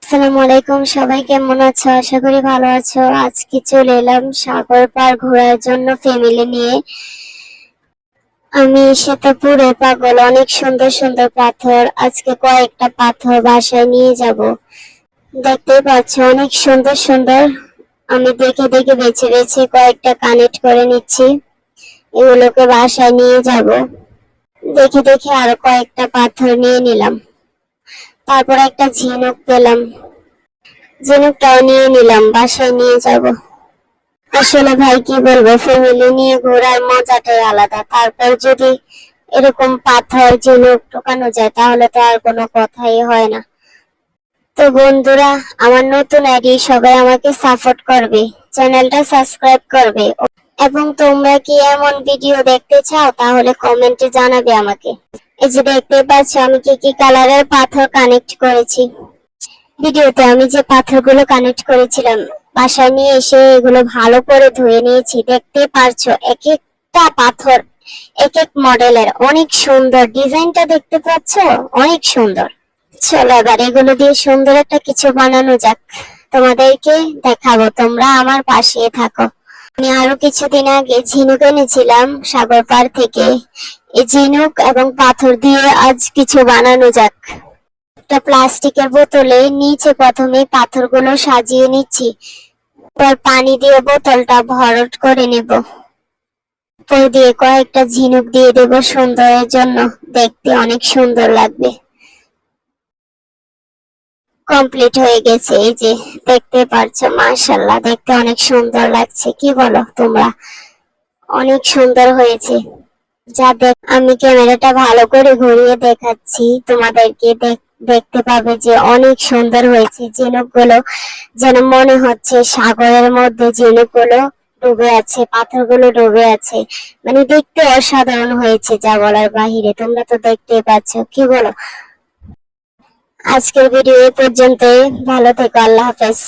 আসসালামু আলাইকুম, সবাই কেমন আছো? আশা করি ভালো আছো। আজকে চলে এলাম সাগর পার ঘোরার জন্য ফ্যামিলি নিয়ে। আমি এসে তো পুরো পাগল, অনেক সুন্দর সুন্দর পাথর। আজকে কয়েকটা পাথর বাসায় নিয়ে যাব। দেখতেই পাচ্ছ অনেক সুন্দর সুন্দর। আমি দেখে দেখে বেছে বেছে কয়েকটা কানেক্ট করে নিচ্ছি, এগুলোকে বাসায় নিয়ে যাব। দেখে দেখে আরো কয়েকটা পাথর নিয়ে নিলাম। তারপর একটা ঝিনুক পেলাম, ঝিনুকটাও নিয়ে নিলাম, বাসায় নিয়ে যাব। আসলে ভাই কি বলবো, ফ্যামিলি নিয়ে ঘোরার মজাটাই আলাদা। তারপর যদি এরকম পাথর ঝিনুক ঢোকানো যায় তাহলে তো আর কোনো কথাই হয় না। তো বন্ধুরা, আমার নতুন আইডি, সবাই আমাকে সাপোর্ট করবে, চ্যানেলটা সাবস্ক্রাইব করবে। এবং তোমরা কি এমন ভিডিও দেখতে চাও তাহলে কমেন্টে জানাবে আমাকে। এই যে দেখতে পাচ্ছ আমি কি কি কালারের পাথর কানেক্ট করেছি। ভিডিওতে আমি যে পাথরগুলো কানেক্ট করেছিলাম, বাসায় নিয়ে এসে এগুলো ভালো করে ধুয়ে নিয়েছি। দেখতে পারছো এক একটা পাথর এক এক মডেলের, অনেক সুন্দর। ডিজাইনটা দেখতে পাচ্ছো, অনেক সুন্দর। চলো এবার এগুলো দিয়ে সুন্দর একটা কিছু বানানো যাক, তোমাদেরকে দেখাবো, তোমরা আমার পাশে থাকো। আমি আরো কিছুদিন আগে ঝিনুক এনেছিলাম সাগর পাড় থেকে। এই ঝিনুক এবং পাথর দিয়ে আজ কিছু বানানো যাক। একটা প্লাস্টিকের বোতলে নিচে প্রথমে পাথরগুলো সাজিয়ে নিচ্ছি, পর পানি দিয়ে বোতলটা ভরাট করে নেব। উপর দিয়ে কয়েকটা ঝিনুক দিয়ে দেব সুন্দরের জন্য, দেখতে অনেক সুন্দর লাগবে। কমপ্লিট হয়ে গেছে, এই যে দেখতে পারছো, মাশাআল্লাহ দেখতে অনেক সুন্দর লাগছে। কি বলো তোমরা? অনেক সুন্দর হয়েছে। যা দেখ, আমি ক্যামেরাটা ভালো করে ঘুরিয়ে দেখাচ্ছি তোমাদেরকে, দেখতে পাবে যে অনেক সুন্দর হয়েছে। ঝিনুকগুলো যেন মনে হচ্ছে সাগরের মধ্যে ঝিনুকগুলো ডুবে আছে, পাথরগুলো ডুবে আছে। মানে দেখতে অসাধারণ হয়েছে, যা বলার বাহিরে। তোমরা তো দেখতেই পাচ্ছ, কি বলো? আজকের ভিডিও এ পর্যন্তই, ভালো থেকো, আল্লাহ হাফেজ।